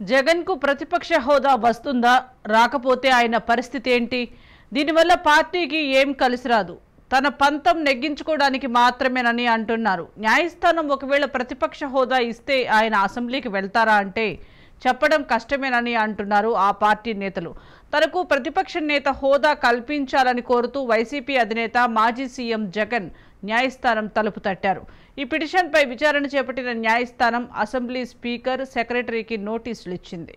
జగన్ కు ప్రతిపక్ష హోదా వస్తుందా? రాకపోతే ఆయన పరిస్థితి ఏంటి? దీనివల్ల పార్టీకి ఏం కలిసి రాదు. తన పంతం నెగ్గించుకోవడానికి మాత్రమేనని అంటున్నారు. న్యాయస్థానం ఒకవేళ ప్రతిపక్ష హోదా ఇస్తే ఆయన అసెంబ్లీకి వెళ్తారా అంటే చెప్పడం కష్టమేనని అంటున్నారు ఆ పార్టీ నేతలు. తనకు ప్రతిపక్ష నేత హోదా కల్పించాలని కోరుతూ వైసీపీ అధినేత మాజీ సీఎం జగన్ న్యాయస్థానం తలుపు తట్టారు. ఈ పిటిషన్పై విచారణ చేపట్టిన న్యాయస్థానం అసెంబ్లీ స్పీకర్, సెక్రటరీకి నోటీసులు ఇచ్చింది.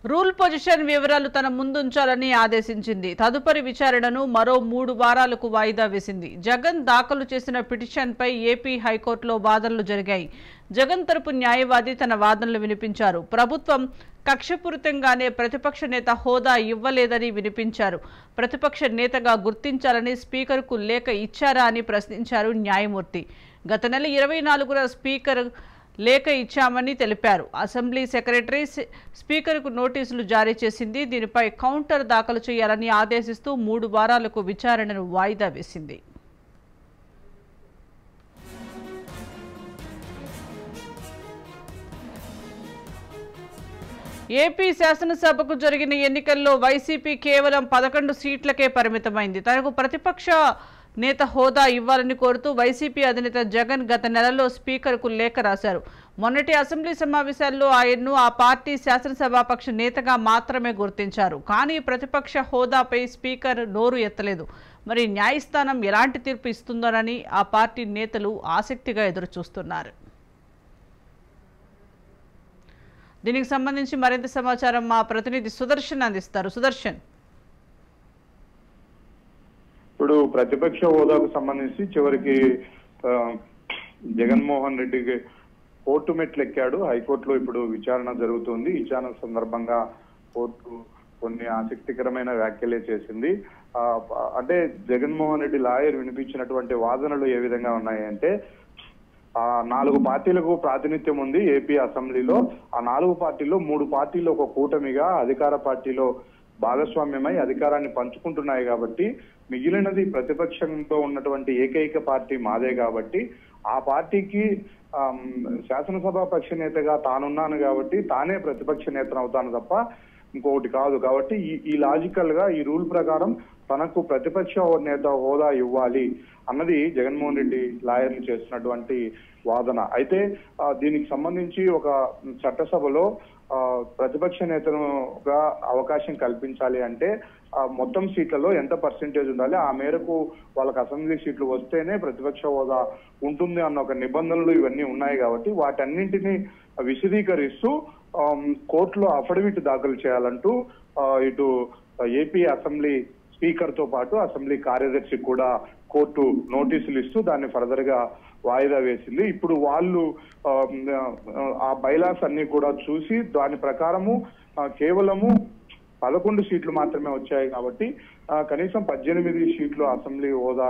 రూల్ పొజిషన్ వివరాలు తన ముందుంచాలని ఆదేశించింది. తదుపరి విచారణను మరో 3 వారాలకు వాయిదా వేసింది. జగన్ దాఖలు చేసిన పిటిషన్పై ఏపీ హైకోర్టులో వాదనలు జరిగాయి. జగన్ తరపు న్యాయవాది తన వాదనలు వినిపించారు. ప్రభుత్వం కక్షపూరితంగానే ప్రతిపక్ష నేత హోదా ఇవ్వలేదని వినిపించారు. ప్రతిపక్ష నేతగా గుర్తించాలని స్పీకర్కు లేఖ ఇచ్చారా అని ప్రశ్నించారు న్యాయమూర్తి. గత నెల 24న స్పీకర్ లేఖ ఇచ్చామని తెలిపారు. అసెంబ్లీ సెక్రటరీ స్పీకర్కు నోటీసులు జారీ చేసింది. దీనిపై కౌంటర్ దాఖలు చేయాలని ఆదేశిస్తూ 3 వారాలకు విచారణను వాయిదా వేసింది. ఏపీ శాసనసభకు జరిగిన ఎన్నికల్లో వైసీపీ కేవలం 11 సీట్లకే పరిమితమైంది. తనకు ప్రతిపక్ష నేత హోదా ఇవ్వాలని కోరుతూ వైసీపీ అధినేత జగన్ గత నెలలో స్పీకర్కు లేఖ రాశారు. మొన్నటి అసెంబ్లీ సమావేశాల్లో ఆయన్ను ఆ పార్టీ శాసనసభాపక్ష నేతగా మాత్రమే గుర్తించారు. కానీ ప్రతిపక్ష హోదాపై స్పీకర్ నోరు ఎత్తలేదు. మరి న్యాయస్థానం ఎలాంటి తీర్పు ఇస్తుందోనని ఆ పార్టీ నేతలు ఆసక్తిగా ఎదురుచూస్తున్నారు. దీనికి సంబంధించి మరింత సమాచారం మా ప్రతినిధి సుదర్శన్ అందిస్తారు. సుదర్శన్, ఇప్పుడు ప్రతిపక్ష హోదాకు సంబంధించి చివరికి జగన్మోహన్ రెడ్డికి కోర్టు మెట్లు ఎక్కాడు. హైకోర్టులో ఇప్పుడు విచారణ జరుగుతుంది. విచారణ సందర్భంగా కోర్టు కొన్ని ఆసక్తికరమైన వ్యాఖ్యలే చేసింది. అంటే జగన్మోహన్ రెడ్డి లాయర్ వినిపించినటువంటి వాదనలు ఏ విధంగా ఉన్నాయంటే, 4 పార్టీలకు ప్రాతినిధ్యం ఉంది ఏపీ అసెంబ్లీలో. ఆ 4 పార్టీల్లో 3 పార్టీలు ఒక కూటమిగా అధికార పార్టీలో భాగస్వామ్యమై అధికారాన్ని పంచుకుంటున్నాయి కాబట్టి మిగిలినది ప్రతిపక్షంతో ఉన్నటువంటి ఏకైక పార్టీ మాదే కాబట్టి ఆ పార్టీకి శాసనసభ పక్ష నేతగా తానున్నాను కాబట్టి తానే ప్రతిపక్ష నేతను అవుతాను తప్ప ఇంకొకటి కాదు. కాబట్టి ఈ లాజికల్ గా ఈ రూల్ ప్రకారం తనకు ప్రతిపక్ష నేత హోదా ఇవ్వాలి అన్నది జగన్మోహన్ రెడ్డి లాయర్లు చేస్తున్నటువంటి వాదన. అయితే దీనికి సంబంధించి ఒక చట్టసభలో ప్రతిపక్ష నేతనుగా అవకాశం కల్పించాలి అంటే మొత్తం సీట్లలో ఎంత పర్సెంటేజ్ ఉండాలి, ఆ మేరకు వాళ్ళకి అసెంబ్లీ సీట్లు వస్తేనే ప్రతిపక్ష హోదా ఉంటుంది అన్న ఒక నిబంధనలు ఇవన్నీ ఉన్నాయి. కాబట్టి వాటన్నింటినీ విశదీకరిస్తూ కోర్టులో అఫిడవిట్ దాఖలు చేయాలంటూ ఇటు ఏపీ అసెంబ్లీ స్పీకర్ తో పాటు అసెంబ్లీ కార్యదర్శి కూడా కోర్టు నోటీసులు ఇస్తూ దాన్ని ఫర్దర్ గా వాయిదా వేసింది. ఇప్పుడు వాళ్ళు ఆ బైలాస్ అన్ని కూడా చూసి దాని ప్రకారము కేవలము 11 సీట్లు మాత్రమే వచ్చాయి కాబట్టి కనీసం 18 సీట్లు అసెంబ్లీ హోదా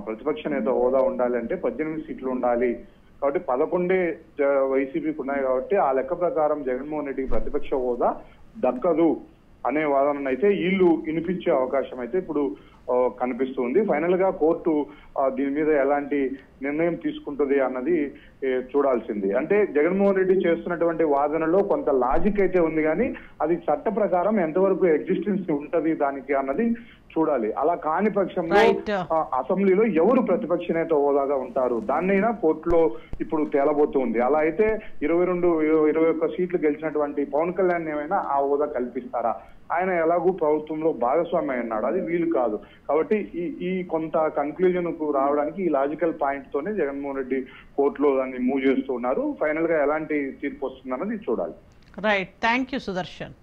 ప్రతిపక్ష నేత హోదా ఉండాలి అంటే 18 సీట్లు ఉండాలి. కాబట్టి 11 వైసీపీకి ఉన్నాయి కాబట్టి ఆ లెక్క ప్రకారం జగన్మోహన్ రెడ్డికి ప్రతిపక్ష హోదా దక్కదు అనే వాదన అయితే వీళ్ళు వినిపించే అవకాశం అయితే ఇప్పుడు కనిపిస్తుంది. ఫైనల్ గా కోర్టు దీని మీద ఎలాంటి నిర్ణయం తీసుకుంటుంది అన్నది చూడాల్సింది. అంటే జగన్మోహన్ రెడ్డి చేస్తున్నటువంటి వాదనలో కొంత లాజిక్ అయితే ఉంది కానీ అది చట్ట ప్రకారం ఎంతవరకు ఎగ్జిస్టెన్స్ ఉంటది దానికి అన్నది చూడాలి. అలా కాని పక్షంలో అసెంబ్లీలో ఎవరు ప్రతిపక్ష నేత హోదాగా ఉంటారు దాన్నైనా కోర్టులో ఇప్పుడు తేలబోతుంది. అలా అయితే 21 సీట్లు గెలిచినటువంటి పవన్ కళ్యాణ్ ఏమైనా ఆ హోదా కల్పిస్తారా? ఆయన ఎలాగూ ప్రభుత్వంలో భాగస్వామి అన్నాడు, అది వీలు కాదు. కాబట్టి ఈ కొంత కన్క్లూజన్ కు రావడానికి ఈ లాజికల్ పాయింట్ తోనే జగన్మోహన్ రెడ్డి కోర్టులో దాన్ని మూవ్ చేస్తూ ఉన్నారు. ఫైనల్ గా ఎలాంటి తీర్పు వస్తుందన్నది చూడాలి. Right, thank you Sudarshan.